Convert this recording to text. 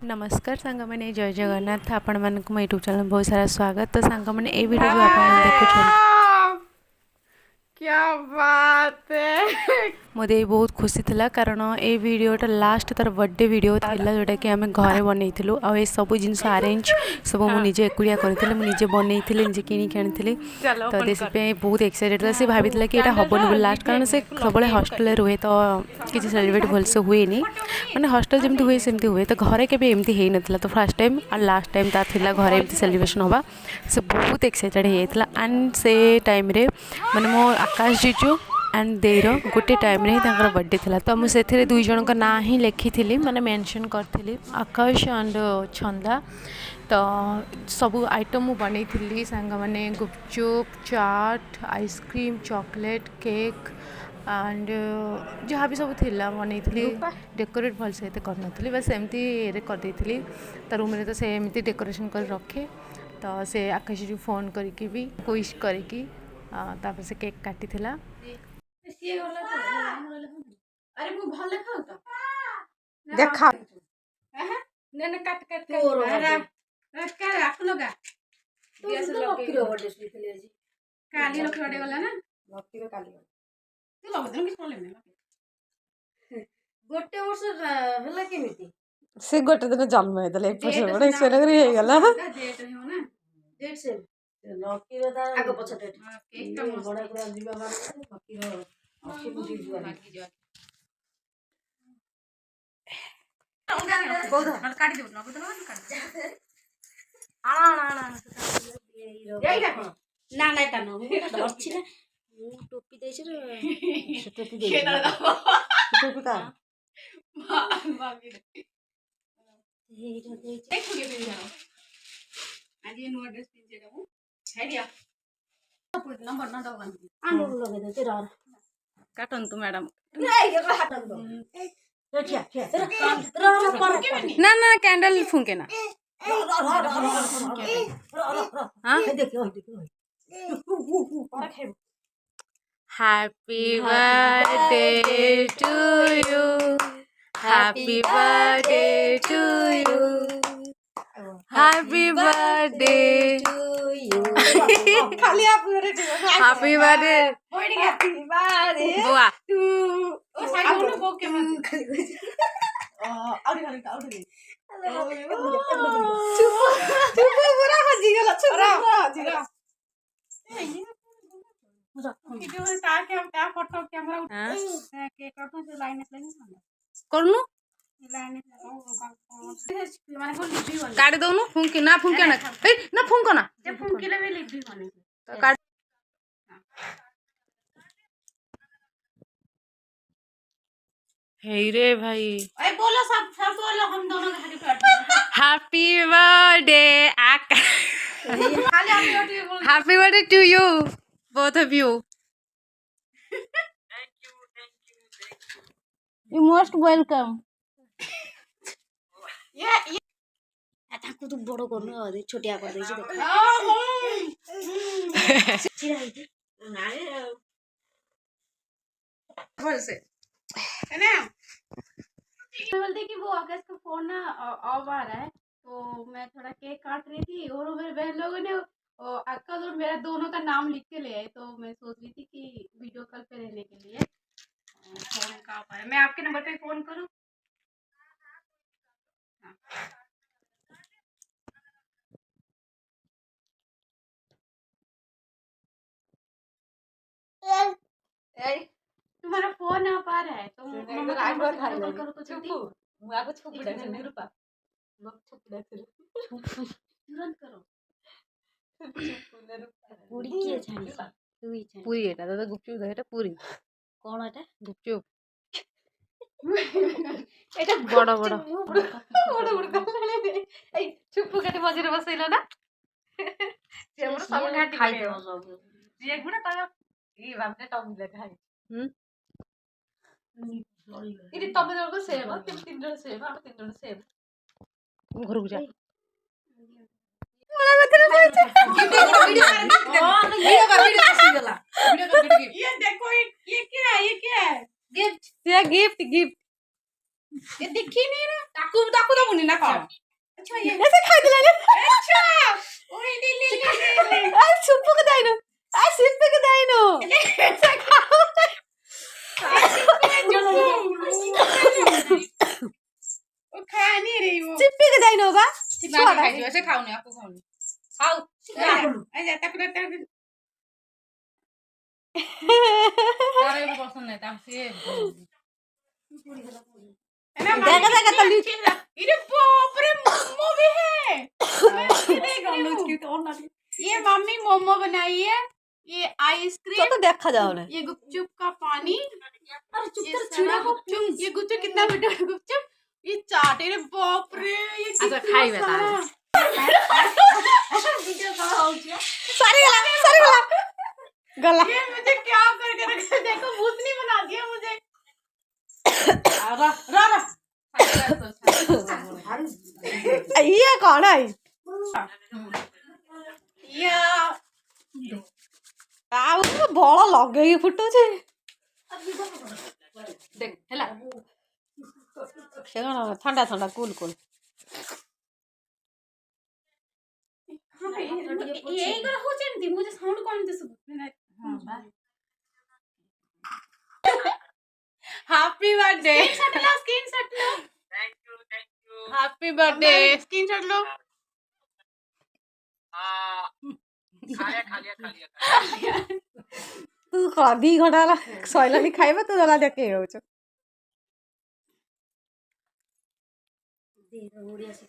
नमस्कार सांगमने जय जगन्नाथ आपण मानक मो यूट्यूब चैनल बहुत सारा स्वागत। तो सांगमने ए वीडियो जो आपण देखुछन क्या बात है मोदे बहुत खुशी थिला कारण ए वीडियोटा लास्ट तार बर्थडे वीडियो थिला जोटा कि आमे घरे बनैथिलु आ ए सब जिंस अरेंज सब मु निजे एकुडिया करथिले मु निजे बनैथिले निजे किनी खानिथिले। तो देश पे बहुत एक्साइटेड था। से भाबितला कि एटा हबन बोल लास्ट कारण से सबले हॉस्टल रुहे तो किछि सेलिब्रेट भल से हुए नी माने हॉस्टल जेमति हुए सेमति हुए। तो घरे केबे एमति हेइ नथिला तो फर्स्ट टाइम आ लास्ट टाइम ता थिला घरे एमति सेलिब्रेशन होबा से बहुत एक्साइटेड हे थिला। एंड से टाइम रे माने मो आकाश जीजू एंड देर गोटे टाइम रे तांकर बर्थडे थिला। तो मु सेथिरे दुई जन का ना ही लिखिथिली माने मेंशन करथिली आकाश एंड छंदा। तो सब आइटम मु बनैथिली सांग माने गुपचुप चाट आइसक्रीम चॉकलेट केक एंड जहाँ भी सब थिला बनैथिली डेकोरेट भल से कर नथिली बस एमती रे कर देथिली। तो रूम रे तो से एमती डेकोरेशन कर रखे। तो से आकाश जी फोन करके भी विश करके तापर से केक काटी थिला। अरे वो भले खाओ तो देखा ने ने काट काट के रख लोगा गैस लकी रो बर्थडे स्पेशल आज काली लकी बर्थडे गला ना लकी रो काली तू लगे दिन किस प्रॉब्लम नहीं गोटे वर्ष होला केमिति से गोटे दिन जन्म हे दले वर्ष बड़े से लगरी हे गला डेट हो ना डेट से लकी रो आगो पछ डेट केक का बड़ा पूरा जीवा बार लकी रो ना ना टानो धरछि ना टोपी देछ रे से टोपी देछ टोपी का भाभी हेटा देछ देख खुगे पे जाओ आज ये नो ड्रेस पिन जेडा है दिया नंबर ना दो आनो लगे दे तेरा काटन तू मैडम ना ना कैंडल फूंके ना happy birthday to you happy birthday to you happy birthday to you खाली आप हैप्पी बर्थडे हैप्पी बर्थडे बुआ टू ओ साइड में बोक के मन आउट चुप पूरा हजी गला चुप हजी गला वीडियो में ता फोटो कैमरा के करतो से लाइन लगी करनु लाइन माने को लिपि बने काट दो न फुंकी ना फुंके ना ए ना फुंको ना जे फुंकीले भी लिपि बने तो काट हे रे भाई ए बोलो सब बोलो हम दोनों के happy birthday happy birthday to you both of you you most welcome yeah ताको तो बड़ो करनो अरे छोटिया कर देछि देख चिरा है नारे बोल से है ना बोलते कि वो आकाश का फोन ना ऑफ आ रहा है तो मैं थोड़ा केक काट रही थी और मेरे बहन लोगों ने आकाश और मेरा दोनों का नाम लिख के ले आए। तो मैं सोच रही थी कि वीडियो कॉल पे रहने के लिए फोन कहाँ पर है मैं आपके नंबर पे फोन करूँ तुम्हारा फोन आ पा रहा है तो मम्मा का नंबर से वीडियो कॉल करो तो जल्दी मैं आपको छुपड़ा नहीं रुपा मत छुपड़ा तुरंत करो पूरी किए छानी तुई छानी पूरी एटा दादा गुपचुप एटा पूरी कोन एटा गुपचुप एटा बड़ा बड़ा बड़ा बड़ा ए चुप्पू काटे मझिरे बसैला ना से हमर सब घाटी खाइ देबो सब जे गुडा त ई बापरे टमिले खाइ इदी तमे जको सेम तीन तीन जन सेम हम तीन जन सेम घर को जा ये देखो ये क्या है गिफ्ट गिफ्ट ये देखी नहीं ना ताकू ताकू तो मुनी ना कौन अच्छा ये ऐसे खाई दिला अच्छा ओए ले आ सुप्पू के दाइनो आ सिप्पे के दाइनो ऐसे खाओ ओ खा नहीं रही वो सिप्पे के दाइनो बा ना खाई ऐसे खाओ नहीं आपको खाओ खाओ आ जा तक तारे को पसंद नहीं ताम से देखा तो ली इरे बाप रे मोमो भी है ये मम्मी मोमो बनाई है ये आइसक्रीम तो देखा जाओ ना ये गुपचुप का पानी अरे चुप छुड़ा गुपचुप ये गुपचुप कितना बड़ा गुपचुप ये चाट रे बाप रे ये अच्छा खाई बता सारी गला ये मुझे क्या कर कर देखो भूतनी बना दिया मुझे रा ये कौन है या आ बड़ लगे फुटो छे देख हैला से कौन ठंडा ठंडा कूल कूल यही कर हो जेंती मुझे साउंड कोन दे सब हां बा हैप्पी बर्थडे स्क्रीनशॉट लो thank you happy birthday screenshot लो खा लिया तू खा 2 घंटा ला सइलानी खाइबा तू गला देखे होछ दे ओडिया से